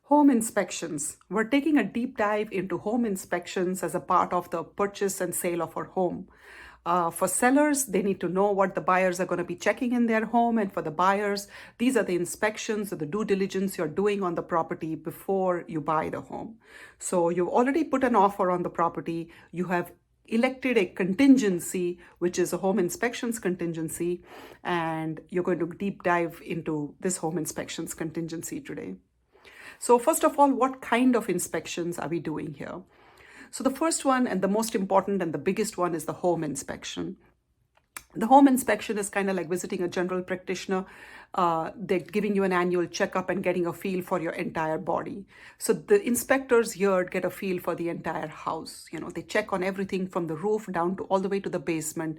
Home inspections. We're taking a deep dive into home inspections as a part of the purchase and sale of our home. For sellers, they need to know what the buyers are going to be checking in their home. And for the buyers, these are the inspections or the due diligence you're doing on the property before you buy the home. So you've already put an offer on the property. You have elected a contingency, which is a home inspections contingency. And you're going to deep dive into this home inspections contingency today. So first of all, what kind of inspections are we doing here? So the first one and the most important and the biggest one is the home inspection. The home inspection is kind of like visiting a general practitioner. They're giving you an annual checkup and getting a feel for your entire body. So the inspectors here get a feel for the entire house. They check on everything from the roof down to all the way to the basement.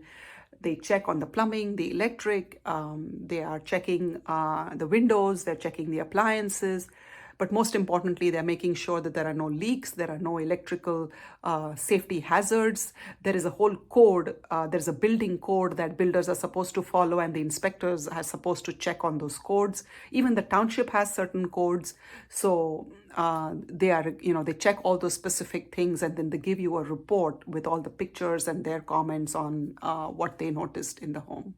They check on the plumbing, the electric. They are checking the windows. They're checking the appliances. But most importantly, they're making sure that there are no leaks, there are no electrical safety hazards. There is a whole code, there's a building code that builders are supposed to follow, and the inspectors are supposed to check on those codes. Even the township has certain codes. So they check all those specific things, and then they give you a report with all the pictures and their comments on what they noticed in the home.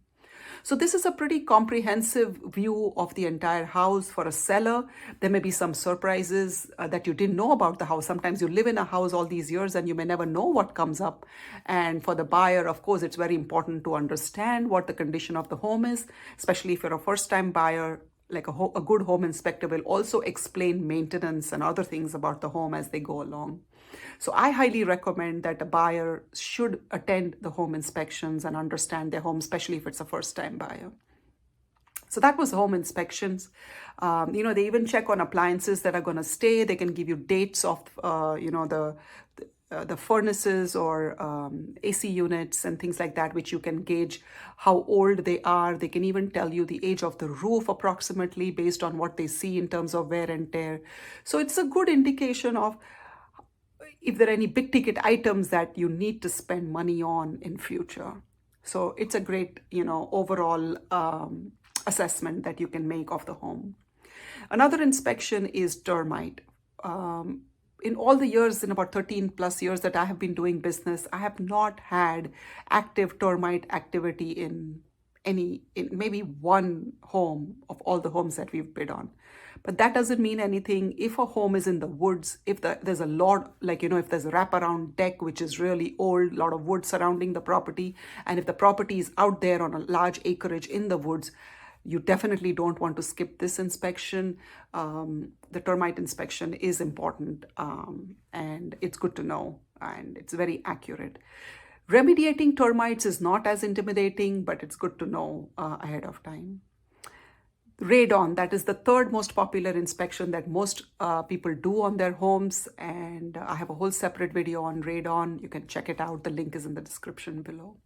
So this is a pretty comprehensive view of the entire house. For a seller, there may be some surprises that you didn't know about the house. Sometimes you live in a house all these years and you may never know what comes up. And for the buyer, of course, it's very important to understand what the condition of the home is, especially if you're a first-time buyer. Like a good home inspector will also explain maintenance and other things about the home as they go along. So I highly recommend that a buyer should attend the home inspections and understand their home, especially if it's a first-time buyer. So that was home inspections. They even check on appliances that are going to stay. They can give you dates of, the furnaces or AC units and things like that, which you can gauge how old they are. They can even tell you the age of the roof approximately based on what they see in terms of wear and tear. So it's a good indication of if there are any big ticket items that you need to spend money on in future. So it's a great, overall assessment that you can make of the home. Another inspection is termite. In all the years, in about 13 plus years that I have been doing business, I have not had active termite activity in maybe one home of all the homes that we've bid on. But that doesn't mean anything. If a home is in the woods, if there's a lot, if there's a wraparound deck, which is really old, a lot of wood surrounding the property, and if the property is out there on a large acreage in the woods, you definitely don't want to skip this inspection. The termite inspection is important, and it's good to know, and it's very accurate. Remediating termites is not as intimidating, but it's good to know ahead of time. Radon, that is the third most popular inspection that most people do on their homes, and I have a whole separate video on radon. You can check it out. The link is in the description below.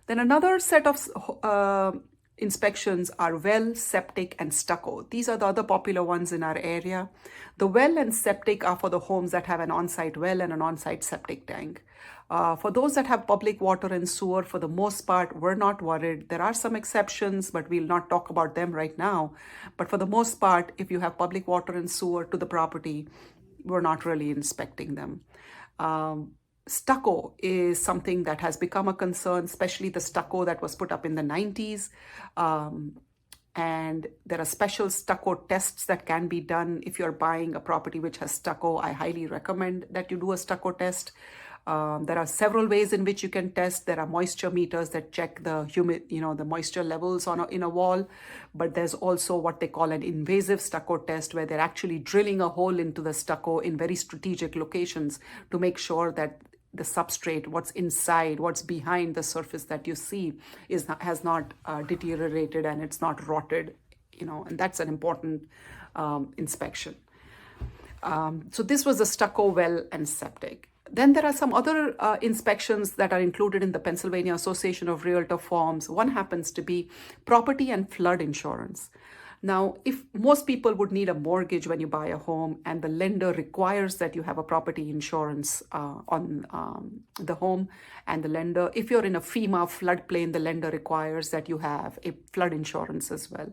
Then another set of inspections are well, septic, and stucco. These are the other popular ones in our area. The well and septic are for the homes that have an on-site well and an on-site septic tank. For those that have public water and sewer, for the most part, we're not worried. There are some exceptions, but we'll not talk about them right now. But for the most part, if you have public water and sewer to the property, we're not really inspecting them. Stucco is something that has become a concern, especially the stucco that was put up in the 90s. And there are special stucco tests that can be done if you're buying a property which has stucco. I highly recommend that you do a stucco test. There are several ways in which you can test. There are moisture meters that check the the moisture levels in a wall. But there's also what they call an invasive stucco test, where they're actually drilling a hole into the stucco in very strategic locations to make sure that the substrate, what's inside, what's behind the surface that you see has not deteriorated and it's not rotted, and that's an important inspection. So this was the stucco, well, and septic. Then there are some other inspections that are included in the Pennsylvania Association of Realtor forms. One happens to be property and flood insurance. Now, if most people would need a mortgage when you buy a home and the lender requires that you have a property insurance on the home, and the lender, if you're in a FEMA floodplain, the lender requires that you have a flood insurance as well.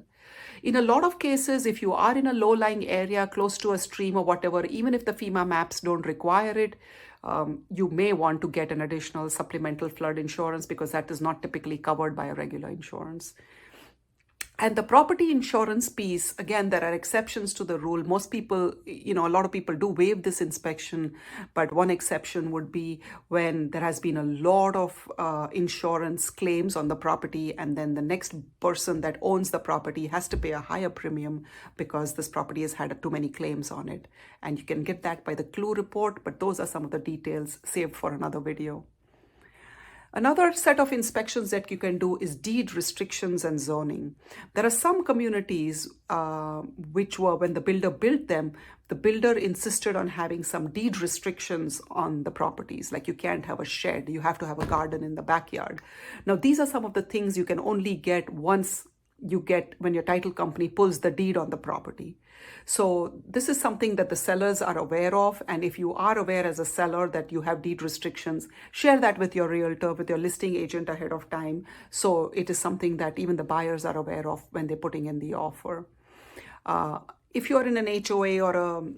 In a lot of cases, if you are in a low-lying area close to a stream or whatever, even if the FEMA maps don't require it, you may want to get an additional supplemental flood insurance because that is not typically covered by a regular insurance. And the property insurance piece, again, there are exceptions to the rule. Most people, a lot of people do waive this inspection, but one exception would be when there has been a lot of insurance claims on the property, and then the next person that owns the property has to pay a higher premium because this property has had too many claims on it. And you can get that by the clue report, but those are some of the details saved for another video. Another set of inspections that you can do is deed restrictions and zoning. There are some communities which were, when the builder built them, the builder insisted on having some deed restrictions on the properties, like you can't have a shed, you have to have a garden in the backyard. Now, these are some of the things you can only get when your title company pulls the deed on the property. So this is something that the sellers are aware of, and if you are aware as a seller that you have deed restrictions, share that with your realtor, with your listing agent ahead of time, so it is something that even the buyers are aware of when they're putting in the offer. If you're in an HOA or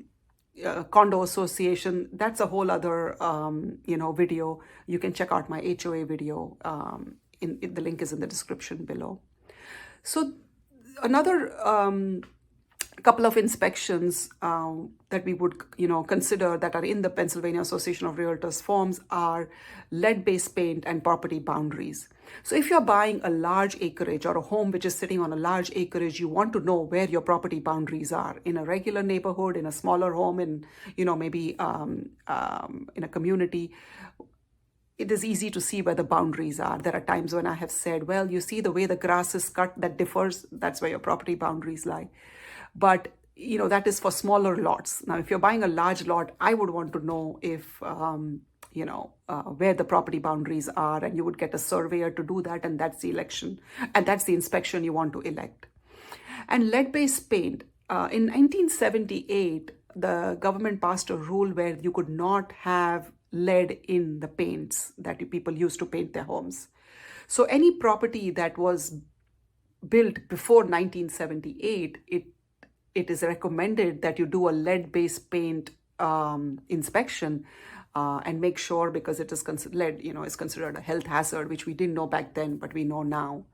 a condo association, that's a whole other video. You can check out my HOA video. The link is in the description below. So another couple of inspections that we would consider that are in the Pennsylvania Association of Realtors forms are lead-based paint and property boundaries. So if you're buying a large acreage or a home which is sitting on a large acreage, you want to know where your property boundaries are in a regular neighborhood, in a smaller home, in maybe in a community. It is easy to see where the boundaries are. There are times when I have said, well, you see the way the grass is cut, that differs, that's where your property boundaries lie. But, that is for smaller lots. Now, if you're buying a large lot, I would want to know if, where the property boundaries are, and you would get a surveyor to do that, and that's the election, and that's the inspection you want to elect. And lead-based paint, in 1978, the government passed a rule where you could not have lead in the paints that people used to paint their homes. So any property that was built before 1978, it is recommended that you do a lead-based paint inspection and make sure, because it is lead, is considered a health hazard, which we didn't know back then, but we know now.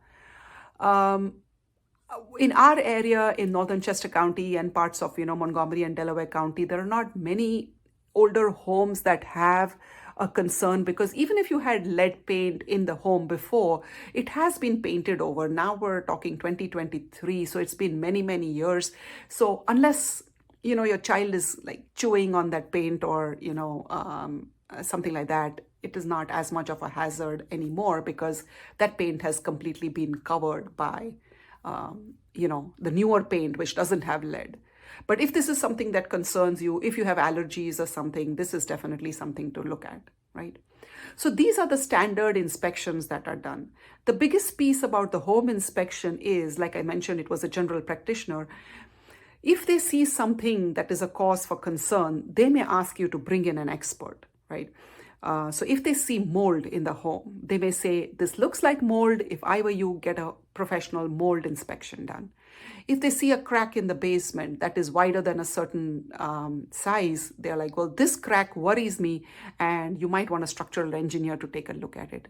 In our area in northern Chester County and parts of Montgomery and Delaware County, there are not many older homes that have a concern, because even if you had lead paint in the home before, it has been painted over. Now we're talking 2023, so it's been many, many years. So unless your child is like chewing on that paint or something like that, it is not as much of a hazard anymore, because that paint has completely been covered by the newer paint, which doesn't have lead. But if this is something that concerns you, if you have allergies or something, this is definitely something to look at, right? So these are the standard inspections that are done. The biggest piece about the home inspection is, like I mentioned, it was a general practitioner. If they see something that is a cause for concern, they may ask you to bring in an expert, right? So if they see mold in the home, they may say, this looks like mold. If I were you, get a professional mold inspection done. If they see a crack in the basement that is wider than a certain size, they're like, well, this crack worries me, and you might want a structural engineer to take a look at it.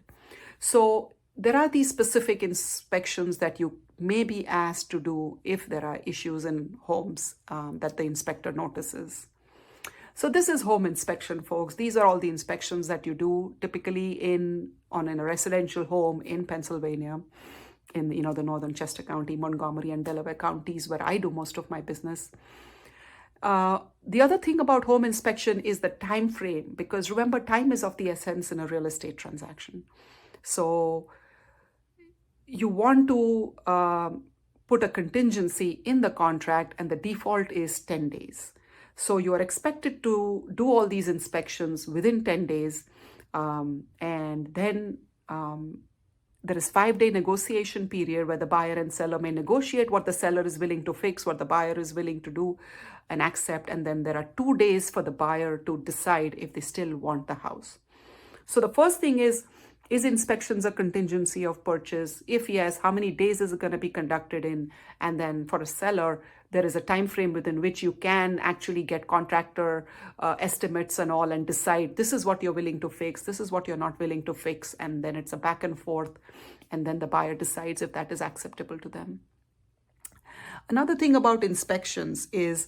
So there are these specific inspections that you may be asked to do if there are issues in homes that the inspector notices. So this is home inspection, folks. These are all the inspections that you do typically in a residential home in Pennsylvania, in the northern Chester County, Montgomery, and Delaware counties, where I do most of my business. The other thing about home inspection is the time frame, because remember, time is of the essence in a real estate transaction. So you want to put a contingency in the contract, and the default is 10 days. So you are expected to do all these inspections within 10 days. And then there is 5-day negotiation period where the buyer and seller may negotiate what the seller is willing to fix, what the buyer is willing to do and accept. And then there are 2 days for the buyer to decide if they still want the house. So the first thing is, Is inspections a contingency of purchase? If yes, how many days is it going to be conducted in? And then for a seller, there is a time frame within which you can actually get contractor estimates and all and decide this is what you're willing to fix, this is what you're not willing to fix, and then it's a back and forth, and then the buyer decides if that is acceptable to them. Another thing about inspections is,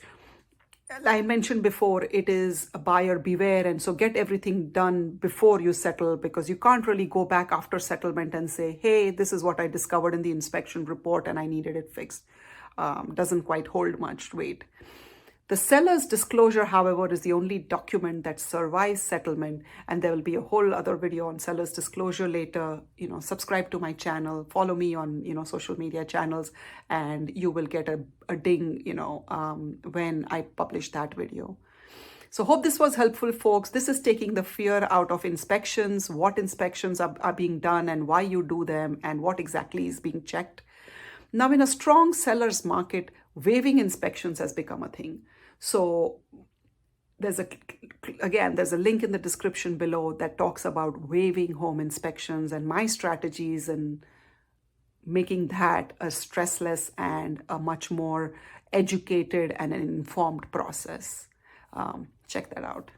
I mentioned before, it is a buyer beware, and so get everything done before you settle, because you can't really go back after settlement and say, hey, this is what I discovered in the inspection report and I needed it fixed. Doesn't quite hold much weight. The seller's disclosure, however, is the only document that survives settlement, and there will be a whole other video on seller's disclosure later. Subscribe to my channel, follow me on, social media channels, and you will get a ding, when I publish that video. So hope this was helpful, folks. This is taking the fear out of inspections, what inspections are being done and why you do them and what exactly is being checked. Now, in a strong seller's market, waiving inspections has become a thing. So there's a link in the description below that talks about waiving home inspections and my strategies and making that a stressless and a much more educated and an informed process. Check that out.